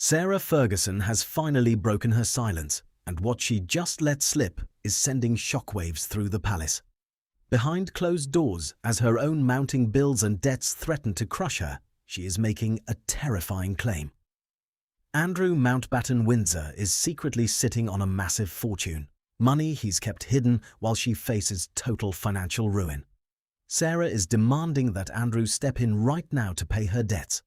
Sarah Ferguson has finally broken her silence, and what she just let slip is sending shockwaves through the palace. Behind closed doors, as her own mounting bills and debts threaten to crush her, she is making a terrifying claim. Andrew Mountbatten Windsor is secretly sitting on a massive fortune, money he's kept hidden while she faces total financial ruin. Sarah is demanding that Andrew step in right now to pay her debts.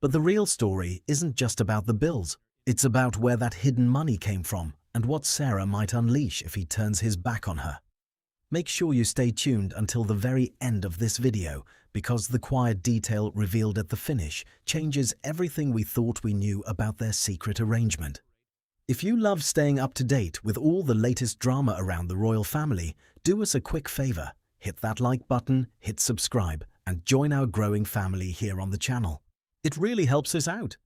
But the real story isn't just about the bills. It's about where that hidden money came from and what Sarah might unleash if he turns his back on her. Make sure you stay tuned until the very end of this video, because the quiet detail revealed at the finish changes everything we thought we knew about their secret arrangement. If you love staying up to date with all the latest drama around the royal family, do us a quick favor. Hit that like button, hit subscribe, and join our growing family here on the channel. It really helps us out.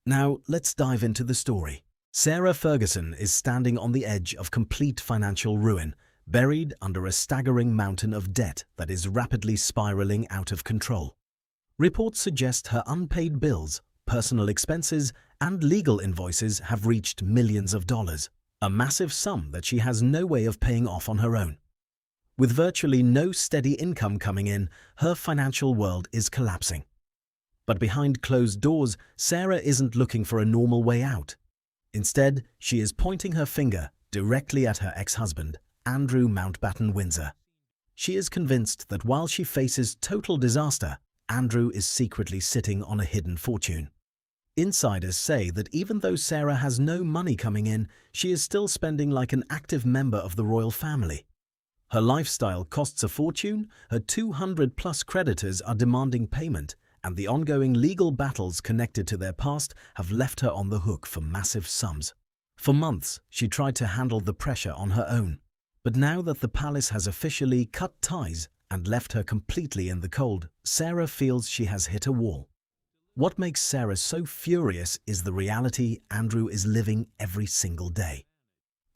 Now, let's dive into the story. Sarah Ferguson is standing on the edge of complete financial ruin, buried under a staggering mountain of debt that is rapidly spiraling out of control. Reports suggest her unpaid bills, personal expenses, and legal invoices have reached millions of dollars, a massive sum that she has no way of paying off on her own. With virtually no steady income coming in, her financial world is collapsing. But behind closed doors, Sarah isn't looking for a normal way out. Instead, she is pointing her finger directly at her ex-husband, Andrew Mountbatten Windsor. She is convinced that while she faces total disaster, Andrew is secretly sitting on a hidden fortune. Insiders say that even though Sarah has no money coming in, she is still spending like an active member of the royal family. Her lifestyle costs a fortune, her 200-plus creditors are demanding payment, and the ongoing legal battles connected to their past have left her on the hook for massive sums. For months, she tried to handle the pressure on her own. But now that the palace has officially cut ties and left her completely in the cold, Sarah feels she has hit a wall. What makes Sarah so furious is the reality Andrew is living every single day.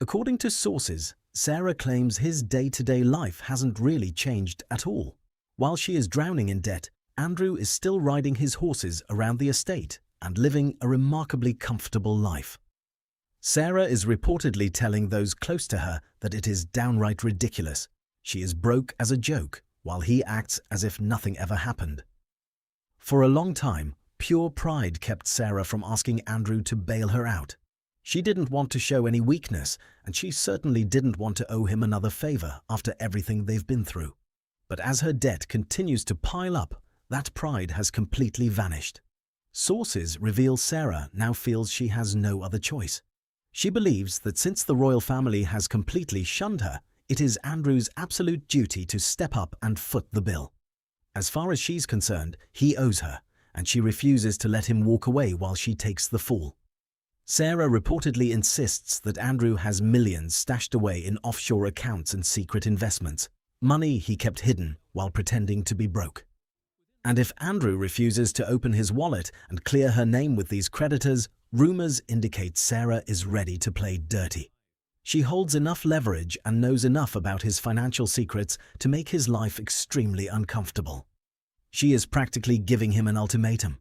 According to sources, Sarah claims his day-to-day life hasn't really changed at all. While she is drowning in debt, Andrew is still riding his horses around the estate and living a remarkably comfortable life. Sarah is reportedly telling those close to her that it is downright ridiculous. She is broke as a joke, while he acts as if nothing ever happened. For a long time, pure pride kept Sarah from asking Andrew to bail her out. She didn't want to show any weakness, and she certainly didn't want to owe him another favor after everything they've been through. But as her debt continues to pile up, that pride has completely vanished. Sources reveal Sarah now feels she has no other choice. She believes that since the royal family has completely shunned her, it is Andrew's absolute duty to step up and foot the bill. As far as she's concerned, he owes her, and she refuses to let him walk away while she takes the fall. Sarah reportedly insists that Andrew has millions stashed away in offshore accounts and secret investments, money he kept hidden while pretending to be broke. And if Andrew refuses to open his wallet and clear her name with these creditors, rumors indicate Sarah is ready to play dirty. She holds enough leverage and knows enough about his financial secrets to make his life extremely uncomfortable. She is practically giving him an ultimatum: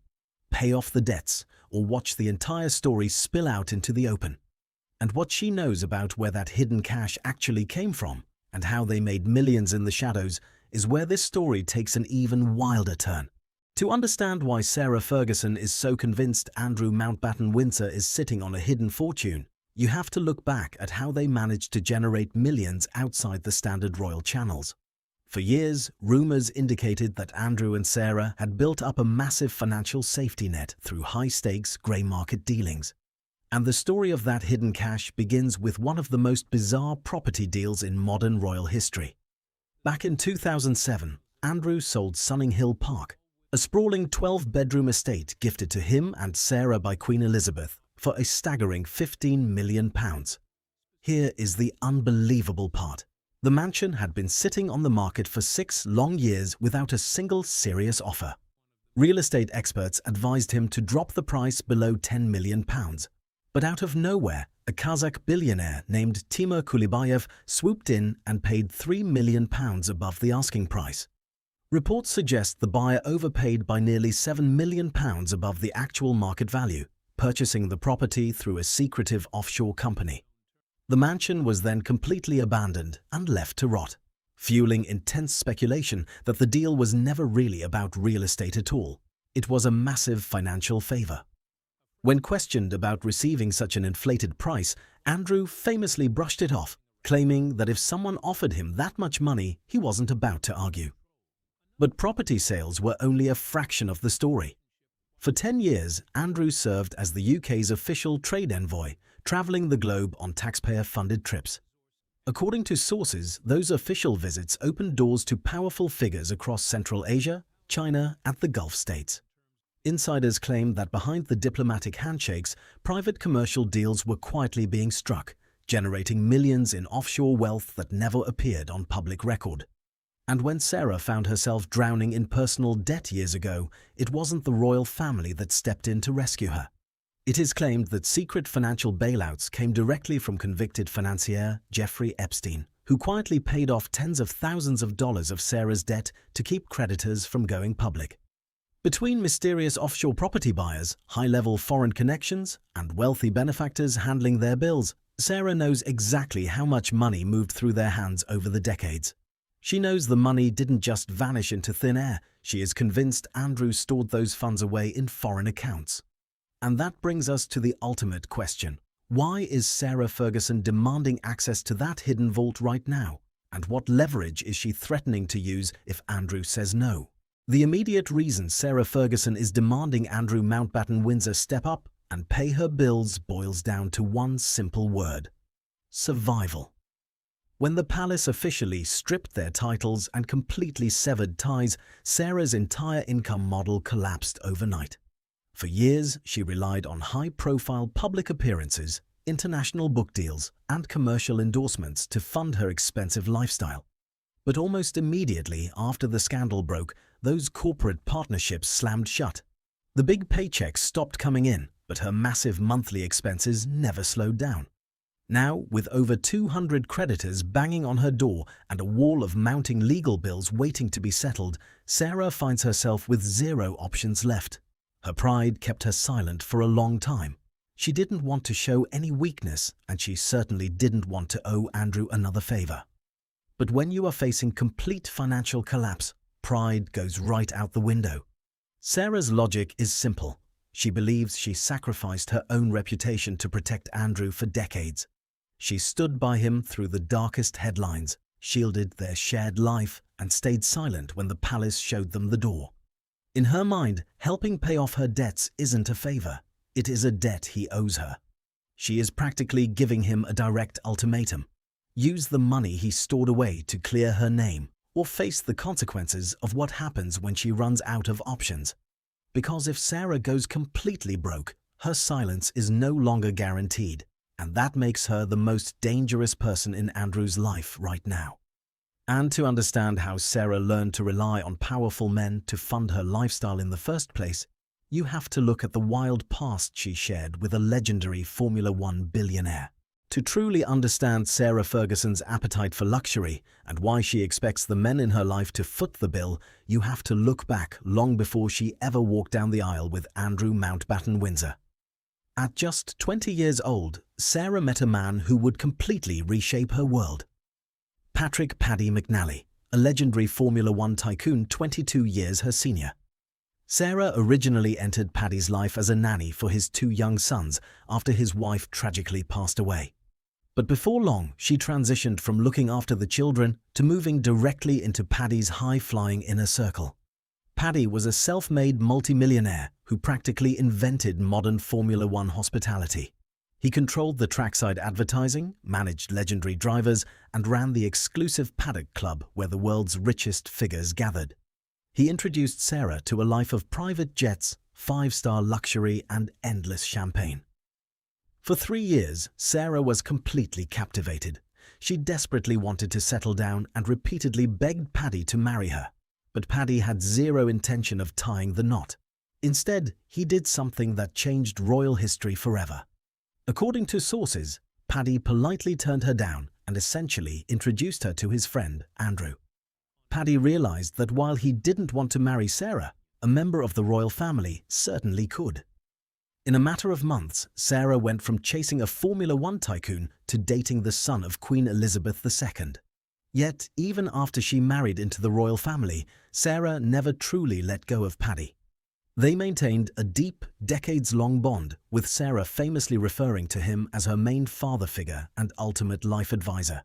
pay off the debts or watch the entire story spill out into the open. And what she knows about where that hidden cash actually came from and how they made millions in the shadows is where this story takes an even wilder turn. To understand why Sarah Ferguson is so convinced Andrew Mountbatten Windsor is sitting on a hidden fortune, you have to look back at how they managed to generate millions outside the standard royal channels. For years, rumors indicated that Andrew and Sarah had built up a massive financial safety net through high-stakes grey market dealings. And the story of that hidden cash begins with one of the most bizarre property deals in modern royal history. Back in 2007, Andrew sold Sunninghill Park, a sprawling 12-bedroom estate gifted to him and Sarah by Queen Elizabeth for a staggering £15 million. Here is the unbelievable part. The mansion had been sitting on the market for 6 long years without a single serious offer. Real estate experts advised him to drop the price below £10 million. But out of nowhere, a Kazakh billionaire named Timur Kulibayev swooped in and paid £3 million above the asking price. Reports suggest the buyer overpaid by nearly £7 million above the actual market value, purchasing the property through a secretive offshore company. The mansion was then completely abandoned and left to rot, fueling intense speculation that the deal was never really about real estate at all. It was a massive financial favor. When questioned about receiving such an inflated price, Andrew famously brushed it off, claiming that if someone offered him that much money, he wasn't about to argue. But property sales were only a fraction of the story. For 10 years, Andrew served as the UK's official trade envoy, travelling the globe on taxpayer-funded trips. According to sources, those official visits opened doors to powerful figures across Central Asia, China, and the Gulf states. Insiders claim that behind the diplomatic handshakes, private commercial deals were quietly being struck, generating millions in offshore wealth that never appeared on public record. And when Sarah found herself drowning in personal debt years ago, it wasn't the royal family that stepped in to rescue her. It is claimed that secret financial bailouts came directly from convicted financier Jeffrey Epstein, who quietly paid off tens of thousands of dollars of Sarah's debt to keep creditors from going public. Between mysterious offshore property buyers, high-level foreign connections, and wealthy benefactors handling their bills, Sarah knows exactly how much money moved through their hands over the decades. She knows the money didn't just vanish into thin air. She is convinced Andrew stored those funds away in foreign accounts. And that brings us to the ultimate question. Why is Sarah Ferguson demanding access to that hidden vault right now? And what leverage is she threatening to use if Andrew says no? The immediate reason Sarah Ferguson is demanding Andrew Mountbatten Windsor step up and pay her bills boils down to one simple word: survival. When the palace officially stripped their titles and completely severed ties, Sarah's entire income model collapsed overnight. For years, she relied on high-profile public appearances, international book deals, and commercial endorsements to fund her expensive lifestyle. But almost immediately after the scandal broke, those corporate partnerships slammed shut. The big paychecks stopped coming in, but her massive monthly expenses never slowed down. Now, with over 200 creditors banging on her door and a wall of mounting legal bills waiting to be settled, Sarah finds herself with zero options left. Her pride kept her silent for a long time. She didn't want to show any weakness, and she certainly didn't want to owe Andrew another favor. But when you are facing complete financial collapse, pride goes right out the window. Sarah's logic is simple. She believes she sacrificed her own reputation to protect Andrew for decades. She stood by him through the darkest headlines, shielded their shared life, and stayed silent when the palace showed them the door. In her mind, helping pay off her debts isn't a favor. It is a debt he owes her. She is practically giving him a direct ultimatum. Use the money he stored away to clear her name, or face the consequences of what happens when she runs out of options. Because if Sarah goes completely broke, her silence is no longer guaranteed, and that makes her the most dangerous person in Andrew's life right now. And to understand how Sarah learned to rely on powerful men to fund her lifestyle in the first place, you have to look at the wild past she shared with a legendary Formula One billionaire. To truly understand Sarah Ferguson's appetite for luxury and why she expects the men in her life to foot the bill, you have to look back long before she ever walked down the aisle with Andrew Mountbatten Windsor. At just 20 years old, Sarah met a man who would completely reshape her world. Paddy McNally, a legendary Formula One tycoon 22 years her senior. Sarah originally entered Paddy's life as a nanny for his two young sons after his wife tragically passed away. But before long, she transitioned from looking after the children to moving directly into Paddy's high-flying inner circle. Paddy was a self-made multimillionaire who practically invented modern Formula One hospitality. He controlled the trackside advertising, managed legendary drivers, and ran the exclusive paddock club where the world's richest figures gathered. He introduced Sarah to a life of private jets, 5-star luxury, and endless champagne. For 3 years, Sarah was completely captivated. She desperately wanted to settle down and repeatedly begged Paddy to marry her. But Paddy had zero intention of tying the knot. Instead, he did something that changed royal history forever. According to sources, Paddy politely turned her down and essentially introduced her to his friend, Andrew. Paddy realized that while he didn't want to marry Sarah, a member of the royal family certainly could. In a matter of months, Sarah went from chasing a Formula One tycoon to dating the son of Queen Elizabeth II. Yet, even after she married into the royal family, Sarah never truly let go of Paddy. They maintained a deep, decades-long bond, with Sarah famously referring to him as her main father figure and ultimate life advisor.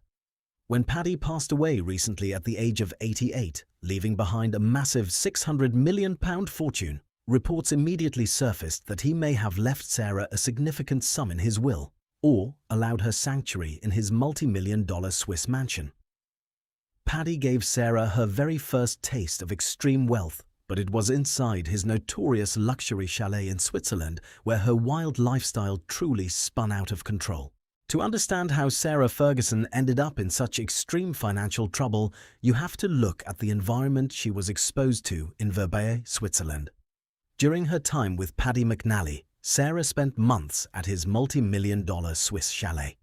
When Paddy passed away recently at the age of 88, leaving behind a massive £600 million fortune, reports immediately surfaced that he may have left Sarah a significant sum in his will, or allowed her sanctuary in his multi-million-dollar Swiss mansion. Paddy gave Sarah her very first taste of extreme wealth, but it was inside his notorious luxury chalet in Switzerland where her wild lifestyle truly spun out of control. To understand how Sarah Ferguson ended up in such extreme financial trouble, you have to look at the environment she was exposed to in Verbier, Switzerland. During her time with Paddy McNally, Sarah spent months at his multi-million-dollar Swiss chalet.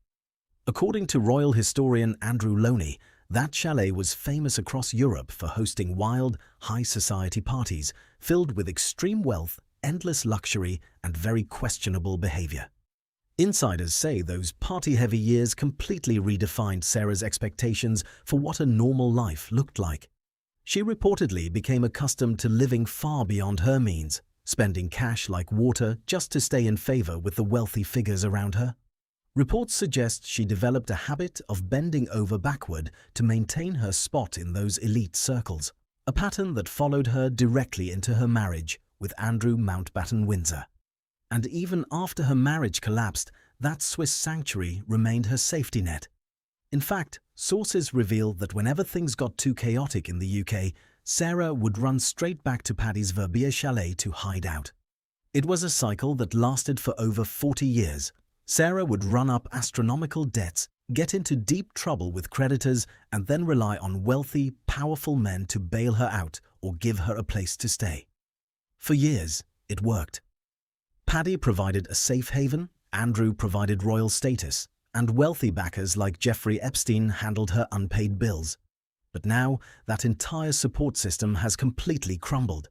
According to royal historian Andrew Loney, that chalet was famous across Europe for hosting wild, high-society parties filled with extreme wealth, endless luxury, and very questionable behavior. Insiders say those party-heavy years completely redefined Sarah's expectations for what a normal life looked like. She reportedly became accustomed to living far beyond her means, spending cash like water just to stay in favor with the wealthy figures around her. Reports suggest she developed a habit of bending over backward to maintain her spot in those elite circles, a pattern that followed her directly into her marriage with Andrew Mountbatten Windsor. And even after her marriage collapsed, that Swiss sanctuary remained her safety net. In fact, sources reveal that whenever things got too chaotic in the UK, Sarah would run straight back to Paddy's Verbier chalet to hide out. It was a cycle that lasted for over 40 years. Sarah would run up astronomical debts, get into deep trouble with creditors, and then rely on wealthy, powerful men to bail her out or give her a place to stay. For years, it worked. Paddy provided a safe haven, Andrew provided royal status, and wealthy backers like Jeffrey Epstein handled her unpaid bills. But now, that entire support system has completely crumbled.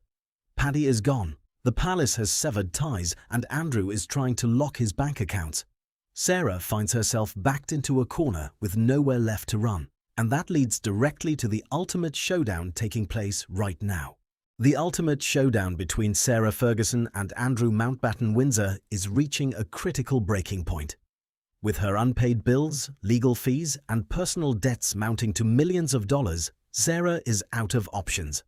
Paddy is gone. The palace has severed ties, and Andrew is trying to lock his bank accounts. Sarah finds herself backed into a corner with nowhere left to run, and that leads directly to the ultimate showdown taking place right now. The ultimate showdown between Sarah Ferguson and Andrew Mountbatten Windsor is reaching a critical breaking point. With her unpaid bills, legal fees, and personal debts mounting to millions of dollars, Sarah is out of options.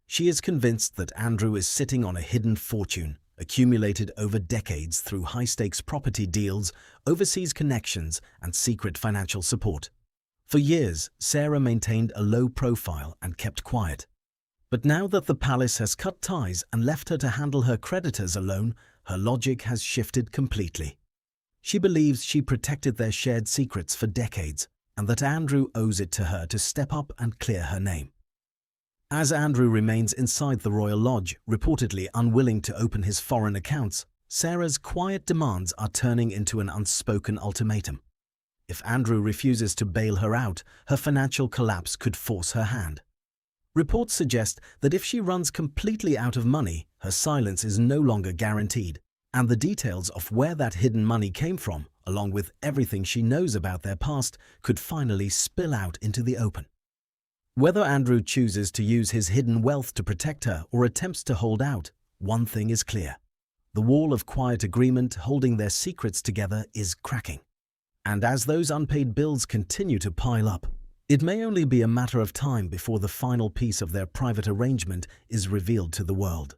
She is convinced that Andrew is sitting on a hidden fortune, accumulated over decades through high-stakes property deals, overseas connections, and secret financial support. For years, Sarah maintained a low profile and kept quiet. But now that the palace has cut ties and left her to handle her creditors alone, her logic has shifted completely. She believes she protected their shared secrets for decades, and that Andrew owes it to her to step up and clear her name. As Andrew remains inside the royal lodge, reportedly unwilling to open his foreign accounts, Sarah's quiet demands are turning into an unspoken ultimatum. If Andrew refuses to bail her out, her financial collapse could force her hand. Reports suggest that if she runs completely out of money, her silence is no longer guaranteed, and the details of where that hidden money came from, along with everything she knows about their past, could finally spill out into the open. Whether Andrew chooses to use his hidden wealth to protect her or attempts to hold out, one thing is clear. The wall of quiet agreement holding their secrets together is cracking. And as those unpaid bills continue to pile up, it may only be a matter of time before the final piece of their private arrangement is revealed to the world.